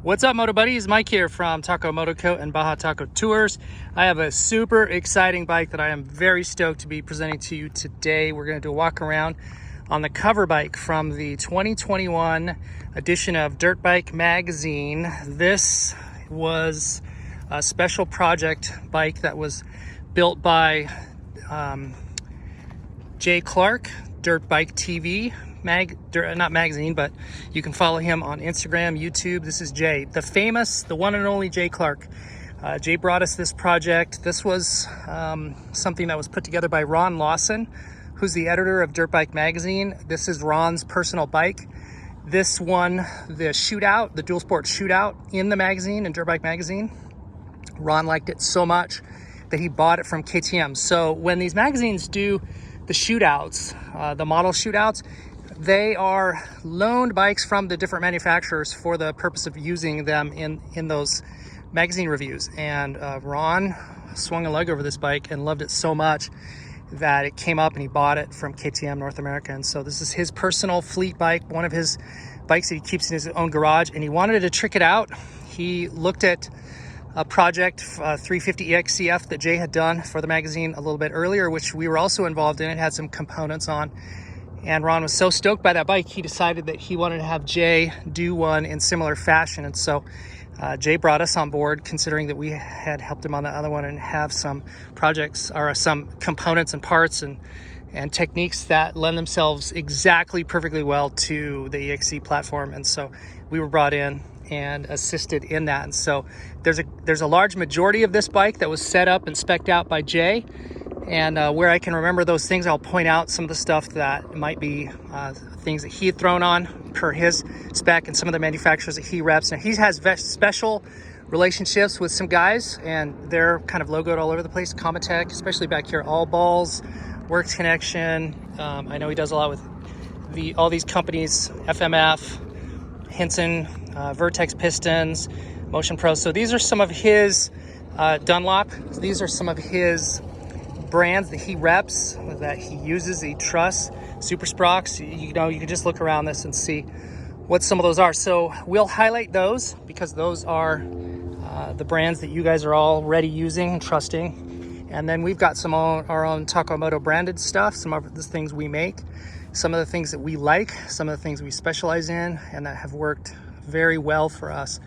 What's up, Moto Buddies? Mike here from Taco Moto Co. and Baja Taco Tours. I have a super exciting bike that I am very stoked to be presenting to you today. We're going to do a walk around on the cover bike from the 2021 edition of Dirt Bike magazine. This was a special project bike that was built by Jay Clark, DirtBikeTV. Not magazine, but you can follow him on Instagram, YouTube. This is Jay, the famous, the one and only Jay Clark. Jay brought us this project. This was something that was put together by Ron Lawson, who's the editor of Dirt Bike magazine. This is Ron's personal bike. This won the Shootout, the dual sport Shootout in the magazine, in Dirt Bike magazine. Ron liked it so much that he bought it from KTM. So when these magazines do the shootouts, the model shootouts, they are loaned bikes from the different manufacturers for the purpose of using them in those magazine reviews. And Ron swung a leg over this bike and loved it so much that it came up and he bought it from KTM North America. And so this is his personal fleet bike, one of his bikes that he keeps in his own garage, and he wanted to trick it out. He looked at a project, 350 EXC-F that Jay had done for the magazine a little bit earlier, which we were also involved in. It had some components on. And Ron was so stoked by that bike, he decided that he wanted to have Jay do one in similar fashion. And so Jay brought us on board, considering that we had helped him on the other one and have some projects or some components and parts and techniques that lend themselves exactly perfectly well to the EXC platform. And so we were brought in and assisted in that. And so there's a large majority of this bike that was set up and spec'd out by Jay. And where I can remember those things, I'll point out some of the stuff that might be things that he had thrown on per his spec and some of the manufacturers that he reps. Now, he has special relationships with some guys, and they're kind of logoed all over the place. Comatech, especially back here, All Balls, Works Connection. I know he does a lot with all these companies, FMF, Hinson, Vertex Pistons, Motion Pro. So these are some of his Dunlop. These are some of his brands that he reps, that he uses, he trusts. Super Sprox, you know, you can just look around this and see what some of those are. So we'll highlight those because those are the brands that you guys are already using and trusting. And then we've got our own Taco Moto branded stuff, some of the things we make, some of the things that we like, some of the things we specialize in, and that have worked very well for us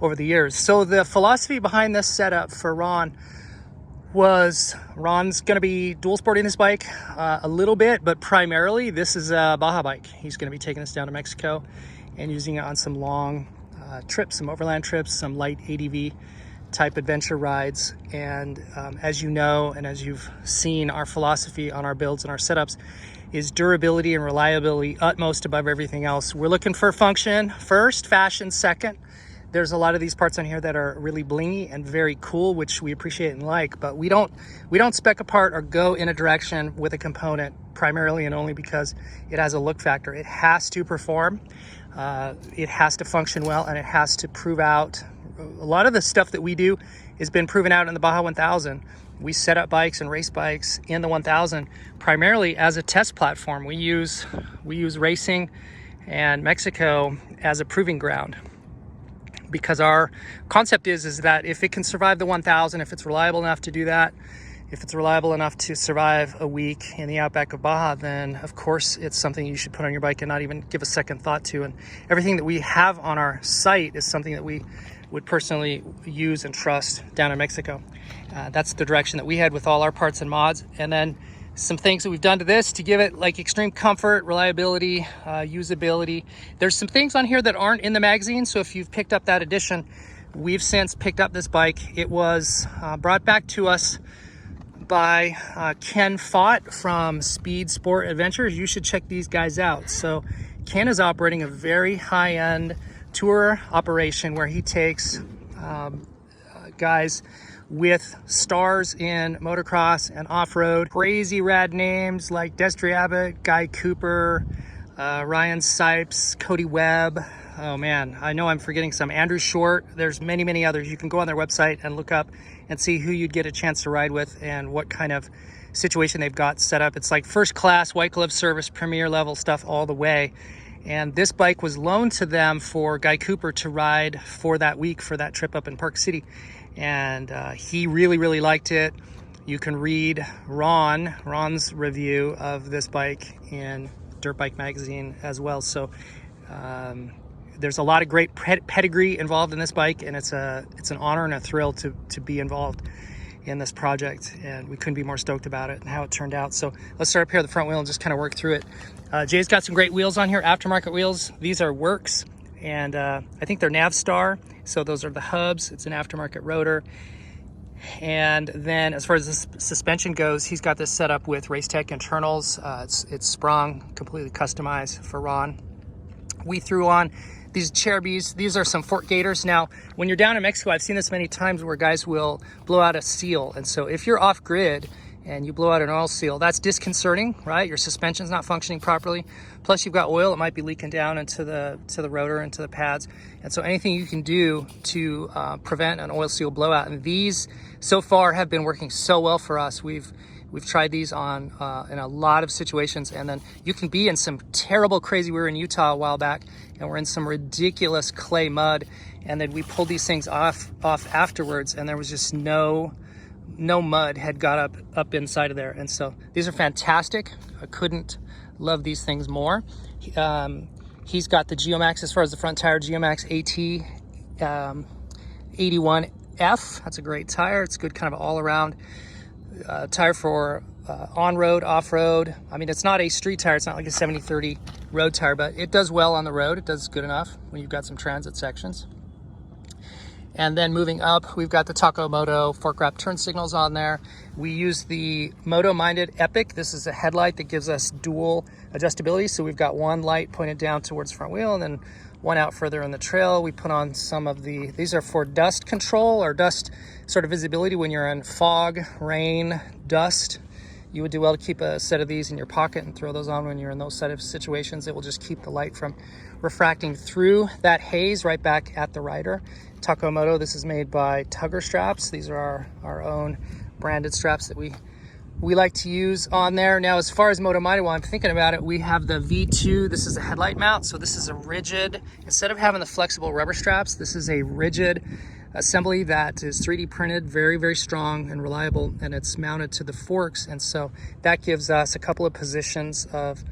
over the years. So the philosophy behind this setup for Ron was Ron's going to be dual sporting this bike a little bit, but primarily this is a Baja bike. He's going to be taking us down to Mexico and using it on some long trips, some overland trips, some light ADV type adventure rides. And as you know, and as you've seen, our philosophy on our builds and our setups is durability and reliability utmost above everything else. We're looking for function first, fashion second. There's a lot of these parts on here that are really blingy and very cool, which we appreciate and like, but we don't spec apart or go in a direction with a component primarily and only because it has a look factor. It has to perform, it has to function well, and it has to prove out. A lot of the stuff that we do has been proven out in the Baja 1000. We set up bikes and race bikes in the 1000 primarily as a test platform. We use racing and Mexico as a proving ground, because our concept is that if it can survive the 1000, if it's reliable enough to do that, if it's reliable enough to survive a week in the outback of Baja, then of course it's something you should put on your bike and not even give a second thought to. And everything that we have on our site is something that we would personally use and trust down in Mexico. That's the direction that we had with all our parts and mods. And then some things that we've done to this to give it like extreme comfort, reliability, usability. There's some things on here that aren't in the magazine. So if you've picked up that edition, we've since picked up this bike. It was brought back to us by Ken Fott from Speed Sport Adventures. You should check these guys out. So Ken is operating a very high-end tour operation where he takes guys with stars in motocross and off-road. Crazy rad names like Destry Abbott, Guy Cooper, Ryan Sipes, Cody Webb. Oh man, I know I'm forgetting some. Andrew Short. There's many, many others. You can go on their website and look up and see who you'd get a chance to ride with and what kind of situation they've got set up. It's like first class, white glove service, premier level stuff all the way. And this bike was loaned to them for Guy Cooper to ride for that week, for that trip up in Park City. And he really, really liked it. You can read Ron's review of this bike in Dirt Bike magazine as well. So there's a lot of great pedigree involved in this bike, and it's an honor and a thrill to be involved in this project, and we couldn't be more stoked about it and how it turned out. So let's start up here at the front wheel and just kind of work through it. Jay's got some great wheels on here, aftermarket wheels. These are Works, and I think they're Navstar, so those are the hubs. It's an aftermarket rotor. And then as far as the suspension goes, he's got this set up with Racetech internals. It's sprung, completely customized for Ron. We threw on these Cherubies. These are some fork gators. Now, when you're down in Mexico, I've seen this many times where guys will blow out a seal. And so if you're off grid and you blow out an oil seal, that's disconcerting, right? Your suspension's not functioning properly. Plus you've got oil, it might be leaking down into the rotor, into the pads. And so anything you can do to prevent an oil seal blowout. And these so far have been working so well for us. We've tried these on in a lot of situations, and then you can be in some terrible, crazy. We were in Utah a while back, and we're in some ridiculous clay mud, and then we pulled these things off afterwards, and there was just no mud had got up inside of there. And so these are fantastic. I couldn't love these things more. He's got the Geomax, as far as the front tire, Geomax AT 81F. That's a great tire. It's good kind of all around tire for on-road, off-road. I mean, it's not a street tire. It's not like a 70-30 road tire, but it does well on the road. It does good enough when you've got some transit sections. And then moving up, we've got the Taco MOTO fork wrap turn signals on there. We use the MOTO-minded Epic. This is a headlight that gives us dual adjustability. So we've got one light pointed down towards the front wheel and then one out further in the trail. We put on some of these are for dust control or dust sort of visibility when you're in fog, rain, dust. You would do well to keep a set of these in your pocket and throw those on when you're in those set of situations. It will just keep the light from refracting through that haze right back at the rider. Taco MOTO, this is made by Tugger straps. These are our own branded straps that we like to use on there. Now, as far as MOTO-minded, while I'm thinking about it, we have the V2. This is a headlight mount. So this is a rigid, instead of having the flexible rubber straps, this is a rigid assembly that is 3D printed, very, very strong and reliable, and it's mounted to the forks. And so that gives us a couple of positions of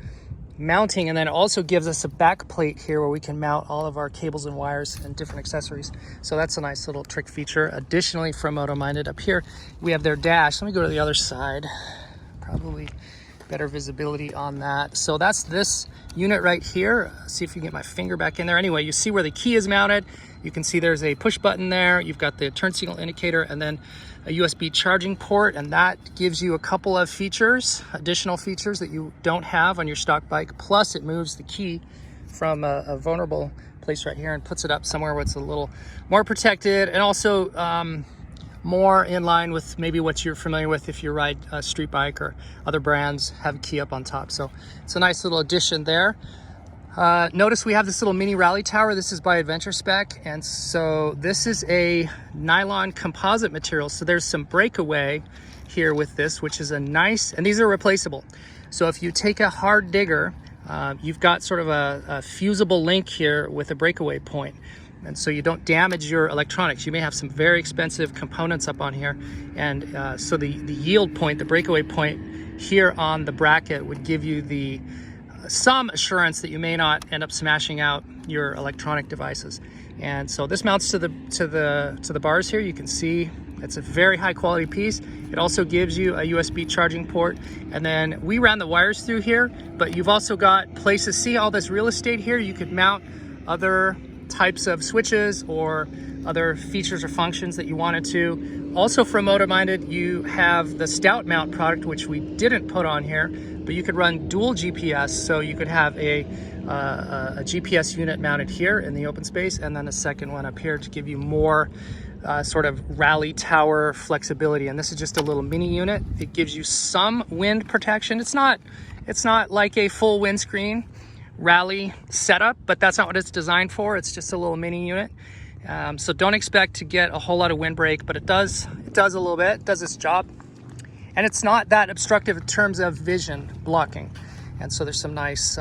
mounting, and then it also gives us a back plate here where we can mount all of our cables and wires and different accessories. So that's a nice little trick feature. Additionally, from MOTO-minded, up here we have their dash. Let me go to the other side, probably better visibility on that. So that's this unit right here. See if you can get my finger back in there. Anyway, you see where the key is mounted. You can see there's a push button there. You've got the turn signal indicator and then a USB charging port, and that gives you a couple of features, additional features that you don't have on your stock bike. Plus it moves the key from a vulnerable place right here and puts it up somewhere where it's a little more protected, and also more in line with maybe what you're familiar with if you ride a street bike or other brands have a key up on top. So it's a nice little addition there. Notice we have this little mini rally tower. This is by Adventure Spec, and so this is a nylon composite material. So there's some breakaway here with this, which is a nice, and these are replaceable. So if you take a hard digger, you've got sort of a fusible link here with a breakaway point. And so you don't damage your electronics. You may have some very expensive components up on here. And so the yield point, the breakaway point here on the bracket would give you some assurance that you may not end up smashing out your electronic devices. And so this mounts to the bars here. You can see it's a very high quality piece. It also gives you a USB charging port. And then we ran the wires through here, but you've also got places, see all this real estate here? You could mount other types of switches or other features or functions that you wanted to. Also from MOTO-minded, you have the Stout mount product, which we didn't put on here, but you could run dual GPS. So you could have a GPS unit mounted here in the open space, and then a second one up here to give you more sort of rally tower flexibility. And this is just a little mini unit. It gives you some wind protection. It's not like a full windscreen rally setup, but that's not what it's designed for. It's just a little mini unit. So don't expect to get a whole lot of windbreak, but it does a little bit. It does its job. And it's not that obstructive in terms of vision blocking. And so there's some nice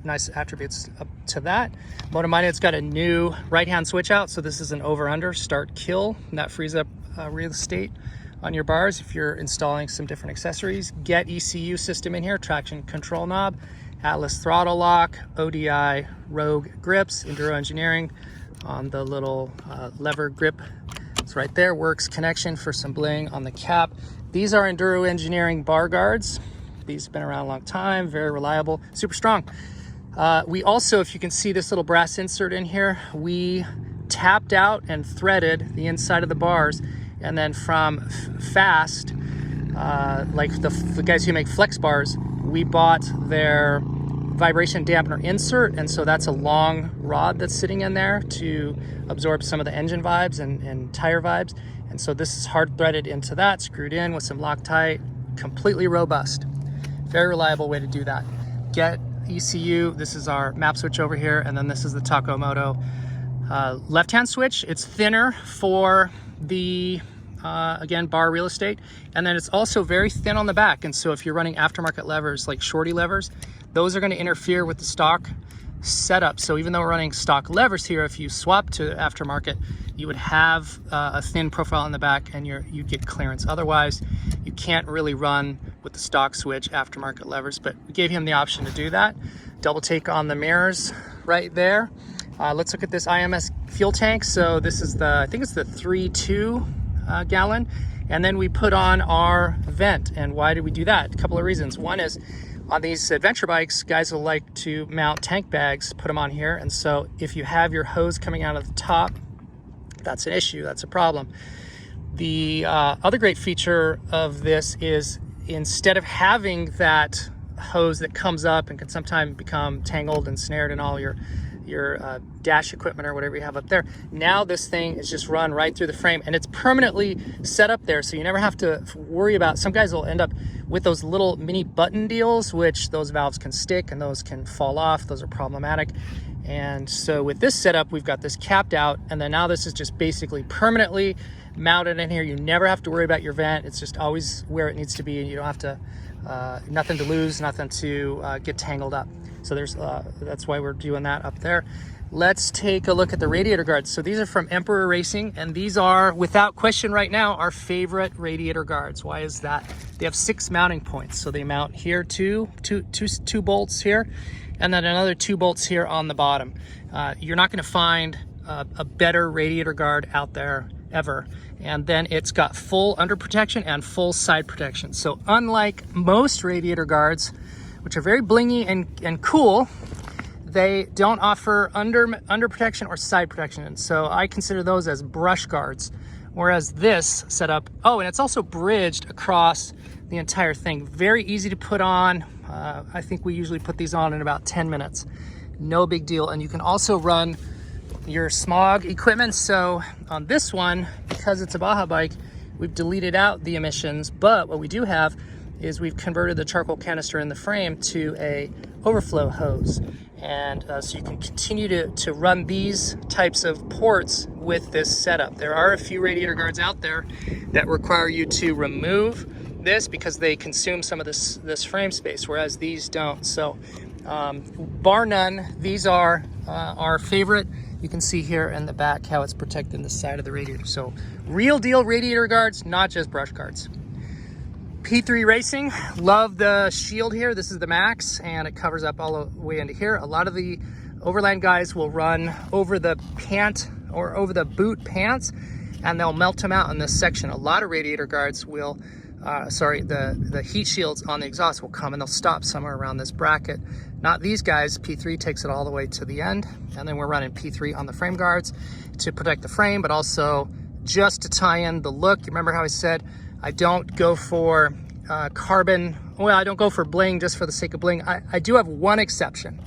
nice attributes up to that. MOTO Minded's got a new right-hand switch out. So this is an over-under start kill, and that frees up real estate on your bars if you're installing some different accessories. Get ECU system in here, traction control knob, Atlas throttle lock, ODI Rogue grips, Enduro Engineering on the little lever grip. It's right there. Works connection for some bling on the cap. These are Enduro Engineering bar guards. These have been around a long time, very reliable, super strong. We also, if you can see this little brass insert in here, we tapped out and threaded the inside of the bars, and then from Fast, like the guys who make flex bars, we bought their vibration dampener insert, and so that's a long rod that's sitting in there to absorb some of the engine vibes and tire vibes. And so this is hard threaded into that, screwed in with some Loctite, completely robust. Very reliable way to do that. Get ECU, this is our map switch over here, and then this is the Taco Moto left-hand switch. It's thinner for the, again, bar real estate, and then it's also very thin on the back. And so if you're running aftermarket levers, like shorty levers, those are gonna interfere with the stock setup. So even though we're running stock levers here, if you swap to aftermarket, you would have a thin profile in the back and you'd get clearance. Otherwise, you can't really run with the stock switch aftermarket levers, but we gave him the option to do that. Double take on the mirrors right there. Let's look at this IMS fuel tank. So this is the, I think it's the 3.2 gallon. And then we put on our vent. And why did we do that? A couple of reasons. One is, on these adventure bikes, guys will like to mount tank bags, put them on here. And so if you have your hose coming out of the top, that's an issue, that's a problem. The other great feature of this is, instead of having that hose that comes up and can sometimes become tangled and snared in all your dash equipment or whatever you have up there, now this thing is just run right through the frame, and it's permanently set up there, so you never have to worry about, some guys will end up with those little mini button deals, which those valves can stick and those can fall off. Those are problematic. And so with this setup, we've got this capped out, and then now this is just basically permanently mounted in here. You never have to worry about your vent. It's just always where it needs to be, and you don't have to, nothing to lose, nothing to get tangled up. So there's, that's why we're doing that up there. Let's take a look at the radiator guards. So these are from Emperor Racing, and these are, without question right now, our favorite radiator guards. Why is that? They have 6 mounting points. So they mount here, two bolts here, and then another 2 bolts here on the bottom. You're not gonna find a better radiator guard out there ever. And then it's got full under protection and full side protection. So unlike most radiator guards, which are very blingy and cool, they don't offer under protection or side protection. And so I consider those as brush guards. Whereas this setup, oh, and it's also bridged across the entire thing. Very easy to put on. I think we usually put these on in about 10 minutes. No big deal. And you can also run your smog equipment. So on this one, because it's a Baja bike, we've deleted out the emissions, but what we do have is we've converted the charcoal canister in the frame to a overflow hose. And so you can continue to run these types of ports with this setup. There are a few radiator guards out there that require you to remove this because they consume some of this frame space, whereas these don't. So bar none, these are our favorite. You can see here in the back how it's protecting the side of the radiator. So real deal radiator guards, not just brush guards. P3 Racing, love the shield here. This is the Max, and it covers up all the way into here. A lot of the overland guys will run over the pant or over the boot pants, and they'll melt them out in this section. A lot of radiator guards will, the heat shields on the exhaust will come and they'll stop somewhere around this bracket. Not these guys. P3 takes it all the way to the end, and then we're running P3 on the frame guards to protect the frame, but also just to tie in the look. You remember how I said I don't go for carbon, well, I don't go for bling just for the sake of bling. I do have one exception,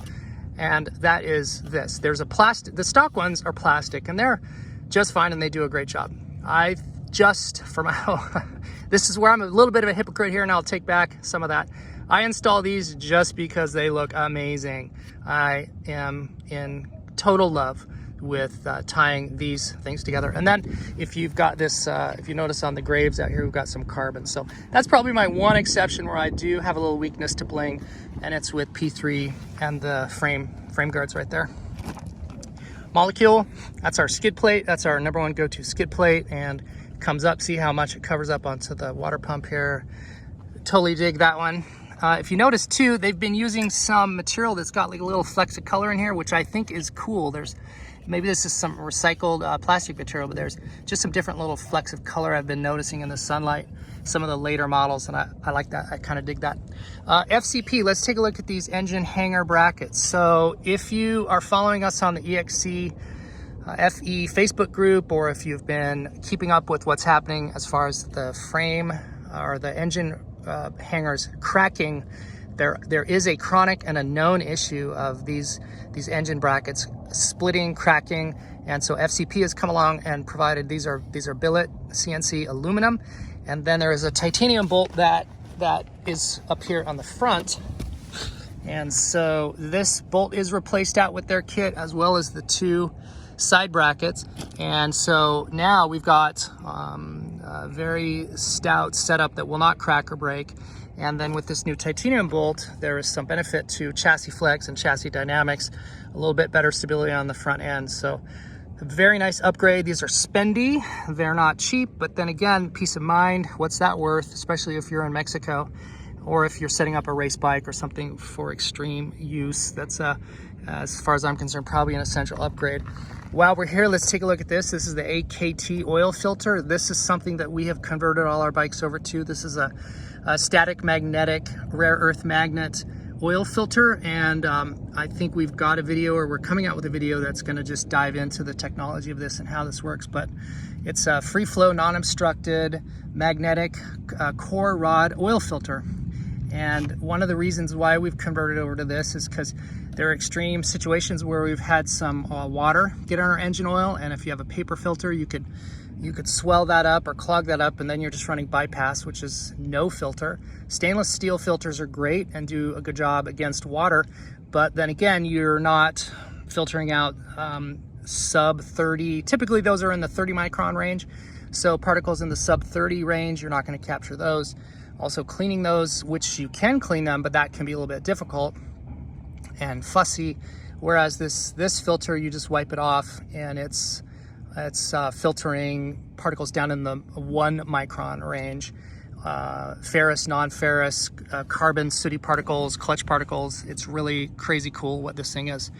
and that is this. There's a plastic, the stock ones are plastic, and they're just fine, and they do a great job. I just, for my, this is where I'm a little bit of a hypocrite here, and I'll take back some of that. I install these just because they look amazing. I am in total love with tying these things together. And then if you've got this, if you notice on the graves out here, we've got some carbon. So that's probably my one exception where I do have a little weakness to bling, and it's with P3 and the frame guards right there. Molecule, that's our skid plate. That's our number one go-to skid plate, and comes up. See how much it covers up onto the water pump here. Totally dig that one. If you notice too, they've been using some material that's got like a little flecks of color in here, which I think is cool. Maybe this is some recycled plastic material, but there's just some different little flecks of color I've been noticing in the sunlight, some of the later models, and I like that. I kind of dig that. FCP, let's take a look at these engine hanger brackets. So if you are following us on the EXC-FE Facebook group, or if you've been keeping up with what's happening as far as the frame or the engine hangers cracking, there is a chronic and a known issue of these engine brackets splitting, cracking, and so FCP has come along and provided these are billet CNC aluminum, and then there is a titanium bolt that is up here on the front, and so this bolt is replaced out with their kit, as well as the two side brackets, and so now we've got a very stout setup that will not crack or break. And then with this new titanium bolt, there is some benefit to chassis flex and chassis dynamics, a little bit better stability on the front end. So a very nice upgrade. These are spendy, they're not cheap, but then again, peace of mind, what's that worth, especially if you're in Mexico, or if you're setting up a race bike or something for extreme use. That's, as far as I'm concerned, probably an essential upgrade. While we're here, let's take a look at this. This is the AKT oil filter. This is something that we have converted all our bikes over to. This is a static magnetic rare earth magnet oil filter, and I think we've got a video, or we're coming out with a video that's going to just dive into the technology of this and how this works. But it's a free flow, non-obstructed magnetic core rod oil filter, and one of the reasons why we've converted over to this is because there are extreme situations where we've had some water get on our engine oil, and if you have a paper filter, you could swell that up or clog that up, and then you're just running bypass, which is no filter. Stainless steel filters are great and do a good job against water, but then again, you're not filtering out sub 30. Typically those are in the 30 micron range, so particles in the sub 30 range, you're not going to capture those. Also cleaning those, which you can clean them, but that can be a little bit difficult and fussy, whereas this filter, you just wipe it off, and it's filtering particles down in the 1 micron range, ferrous, non-ferrous, carbon, sooty particles, clutch particles. It's really crazy cool what this thing is.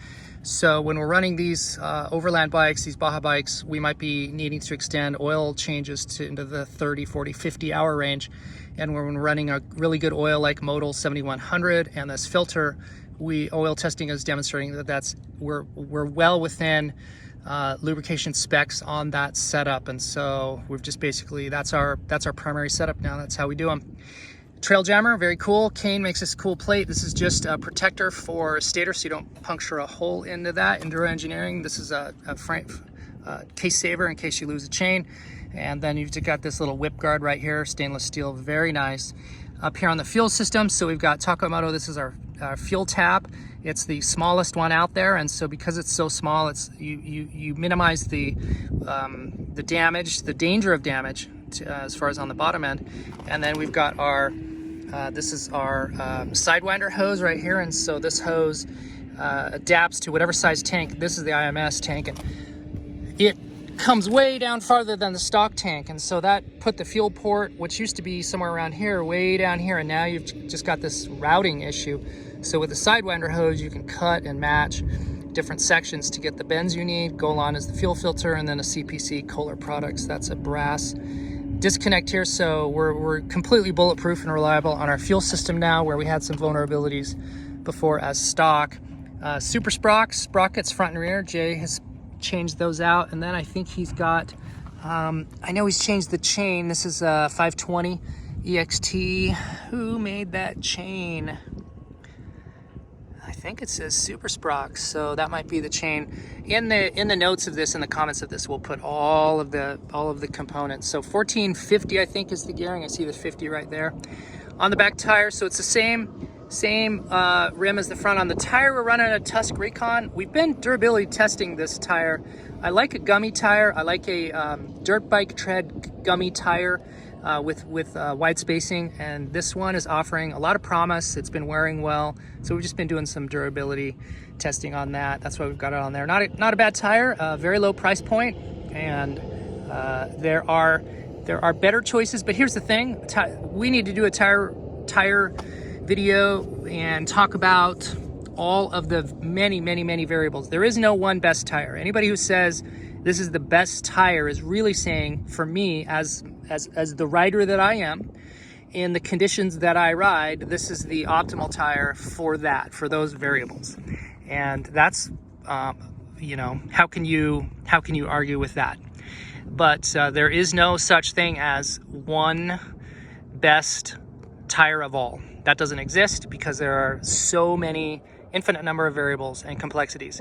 So when we're running these overland bikes, these Baja bikes, we might be needing to extend oil changes into the 30, 40, 50 hour range. And when we're running a really good oil like MOTO 7100 and this filter, oil testing is demonstrating that we're well within lubrication specs on that setup. And so we've just basically, that's our primary setup now. That's how we do them. Trail jammer, very cool. Kane makes this cool plate. This is just a protector for stator so you don't puncture a hole into that. Enduro Engineering, this is a case saver in case you lose a chain. And then you've got this little whip guard right here, stainless steel, very nice. Up here on the fuel system, so we've got Takamoto. This is our fuel tap. It's the smallest one out there, and so because it's so small, it's you minimize the damage, the danger of damage as far as on the bottom end. And then we've got our this is our Sidewinder hose right here, and so this hose adapts to whatever size tank. This is the IMS tank, and it comes way down farther than the stock tank, and so that put the fuel port, which used to be somewhere around here, way down here, and now you've just got this routing issue. So with the Sidewinder hose, you can cut and match different sections to get the bends you need. Golan is the fuel filter, and then a CPC Kohler Products. That's a brass disconnect here, so we're completely bulletproof and reliable on our fuel system now, where we had some vulnerabilities before as stock. Super sprockets front and rear. Jay has changed those out, and then I think he's got I know he's changed the chain. This is a 520 EXT. Who made that chain? I think it says Super Sprox, so that might be the chain. In the notes of this, in the comments of this, we'll put all of the components. So 1450 I think is the gearing. I see the 50 right there on the back tire. So it's the same rim as the front. On the tire, we're running a Tusk Recon. We've been durability testing this tire. I like a gummy tire. I like a dirt bike tread gummy tire. with wide spacing, and this one is offering a lot of promise. It's been wearing well, so we've just been doing some durability testing on that. That's why we've got it on there. Not a bad tire, very low price point, and there are better choices. But here's the thing: we need to do a tire video and talk about all of the many variables. There is no one best tire. Anybody who says this is the best tire is really saying, for me, as the rider that I am, in the conditions that I ride, this is the optimal tire for those variables. And that's, you know, how can you argue with that? But there is no such thing as one best tire of all. That doesn't exist because there are so many, infinite number of variables and complexities.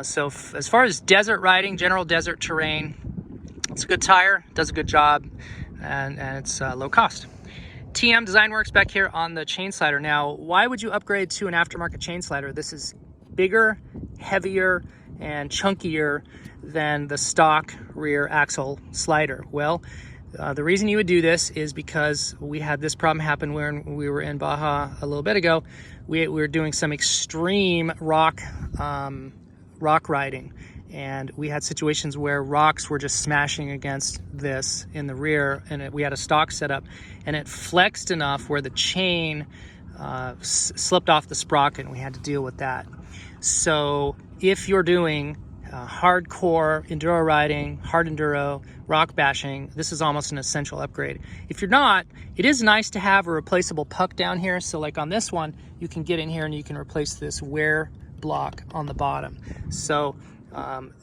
So as far as desert riding, general desert terrain, it's a good tire, does a good job, and it's low cost. TM Design Works back here on the chain slider. Now, why would you upgrade to an aftermarket chain slider? This is bigger, heavier, and chunkier than the stock rear axle slider. Well, the reason you would do this is because we had this problem happen when we were in Baja a little bit ago. We were doing some extreme rock riding, and we had situations where rocks were just smashing against this in the rear, and we had a stock setup, and it flexed enough where the chain slipped off the sprocket, and we had to deal with that. So if you're doing hardcore enduro riding, hard enduro, rock bashing, this is almost an essential upgrade. If you're not, it is nice to have a replaceable puck down here. So like on this one, you can get in here and you can replace this wear block on the bottom. So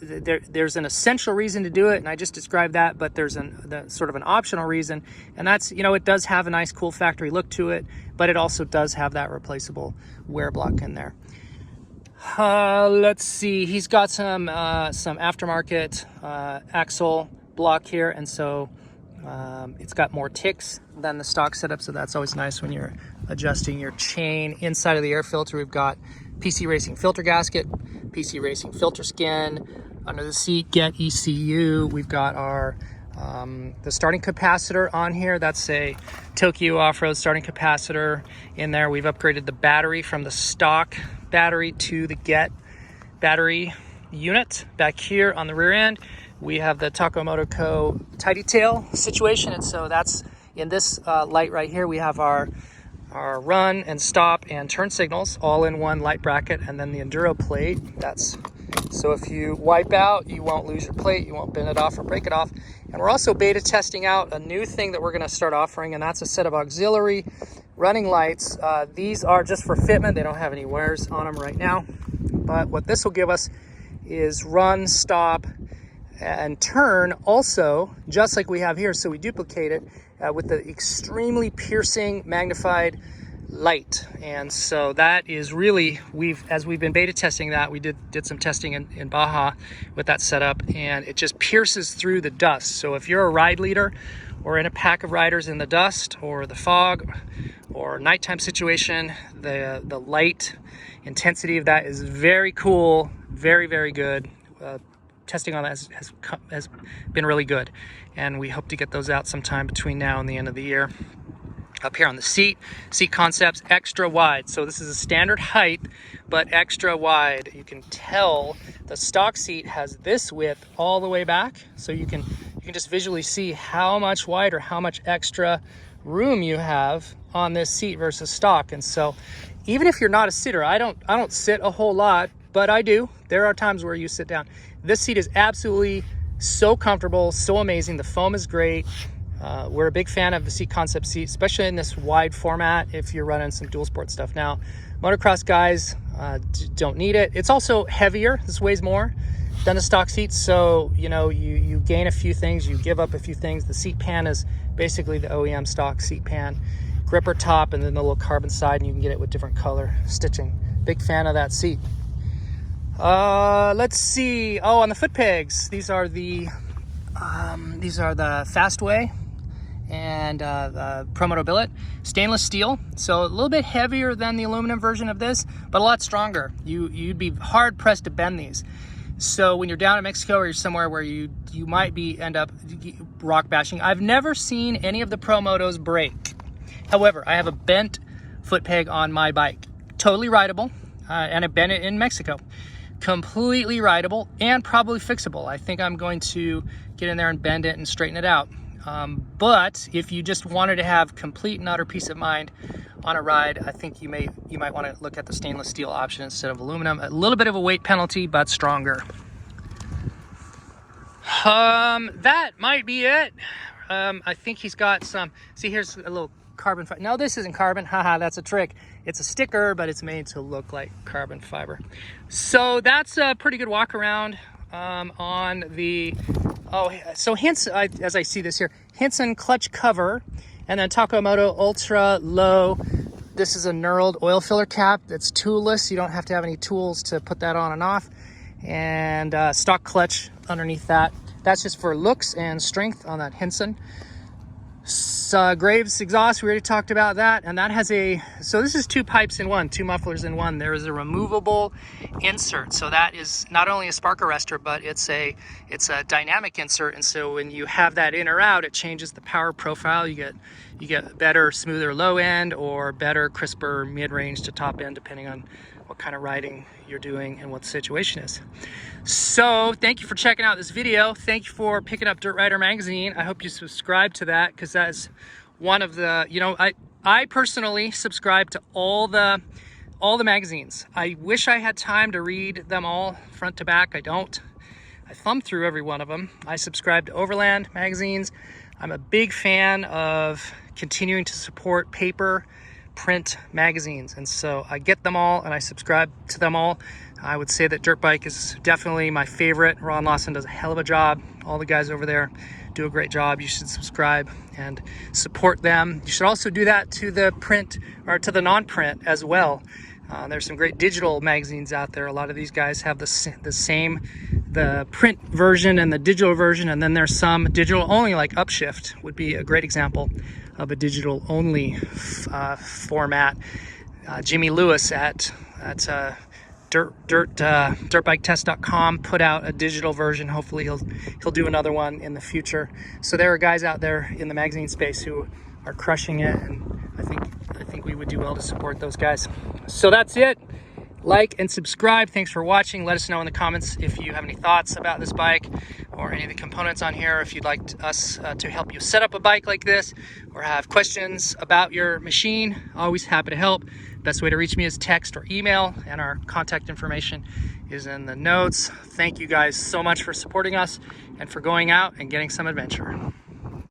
there's an essential reason to do it, and I just described that, but there's sort of an optional reason, and that's, you know, it does have a nice cool factory look to it, but it also does have that replaceable wear block in there. Let's see, he's got some aftermarket axle block here, and so it's got more ticks than the stock setup, so that's always nice when you're adjusting your chain. Inside of the air filter, we've got PC Racing filter gasket, PC Racing filter skin. Under the seat, get ECU. We've got our the starting capacitor on here. That's a Tokyo off-road starting capacitor in there. We've upgraded the battery from the stock battery to the get battery unit. Back here on the rear end, we have the Takamoto Co. tidy tail situation, and so that's in this light right here. We have our run and stop and turn signals all in one light bracket, and then the enduro plate. That's so if you wipe out, you won't lose your plate, you won't bend it off or break it off. And we're also beta testing out a new thing that we're going to start offering, and that's a set of auxiliary running lights. These are just for fitment. They don't have any wires on them right now, but what this will give us is run, stop, and turn also, just like we have here. So we duplicate it with the extremely piercing magnified light. And so that is really, as we've been beta testing that, we did some testing in Baja with that setup, and it just pierces through the dust. So if you're a ride leader or in a pack of riders in the dust or the fog or nighttime situation, the light intensity of that is very cool, very good. Testing on that has been really good, and we hope to get those out sometime between now and the end of the year. Up here on the seat concepts, extra wide. So this is a standard height, but extra wide. You can tell the stock seat has this width all the way back, so you can just visually see how much wider, how much extra room you have on this seat versus stock. And so even if you're not a sitter, I don't sit a whole lot, but I do. There are times where you sit down. This seat is absolutely so comfortable, so amazing. The foam is great. We're a big fan of the seat concept seat, especially in this wide format if you're running some dual sport stuff. Now, motocross guys don't need it. It's also heavier. This weighs more than the stock seats, so you know you gain a few things, you give up a few things. The seat pan is basically the OEM stock seat pan. Gripper top, and then the little carbon side, and you can get it with different color stitching. Big fan of that seat. Let's see. Oh, on the foot pegs, these are the Fastway and Promoto billet, stainless steel, so a little bit heavier than the aluminum version of this, but a lot stronger. You'd be hard pressed to bend these. So when you're down in Mexico or you're somewhere where you might end up rock bashing, I've never seen any of the Pro Motos break. However, I have a bent foot peg on my bike, totally rideable, and I bent it in Mexico. Completely rideable and probably fixable. I think I'm going to get in there and bend it and straighten it out. But if you just wanted to have complete and utter peace of mind on a ride, I think you might want to look at the stainless steel option instead of aluminum. A little bit of a weight penalty, but stronger. That might be it. I think he's got some, see, here's a little carbon fiber. No, this isn't carbon. Haha, that's a trick. It's a sticker, but it's made to look like carbon fiber. So that's a pretty good walk around on the, so as I see this here, Hinson clutch cover, and then Takamoto Ultra Low. This is a knurled oil filler cap that's toolless. You don't have to have any tools to put that on and off. And stock clutch underneath that. That's just for looks and strength on that Hinson. Graves exhaust, we already talked about that, and that has so this is 2 pipes in one, 2 mufflers in one. There is a removable insert, so that is not only a spark arrestor, but it's a dynamic insert, and so when you have that in or out, it changes the power profile. You get better, smoother low end, or better, crisper mid-range to top end, depending on what kind of riding you're doing and what the situation is. So thank you for checking out this video. Thank you for picking up Dirt Rider magazine. I hope you subscribe to that, because that is one of the, I personally subscribe to all the magazines. I wish I had time to read them all front to back. I don't. I thumb through every one of them. I subscribe to Overland magazines. I'm a big fan of continuing to support paper print magazines, and so I get them all and I subscribe to them all. I would say that Dirt Bike is definitely my favorite. Ron Lawson does a hell of a job. All the guys over there do a great job. You should subscribe and support them. You should also do that to the print or to the non-print as well. There's some great digital magazines out there. A lot of these guys have the print version and the digital version, and then there's some digital only, like Upshift would be a great example of a digital only format. Jimmy Lewis at DirtBikeTest.com put out a digital version. Hopefully he'll do another one in the future. So there are guys out there in the magazine space who are crushing it, and I think we would do well to support those guys. So that's it. Like and subscribe. Thanks for watching. Let us know in the comments if you have any thoughts about this bike or any of the components on here. If you'd like us to help you set up a bike like this, or have questions about your machine, always happy to help. Best way to reach me is text or email, and our contact information is in the notes. Thank you guys so much for supporting us and for going out and getting some adventure.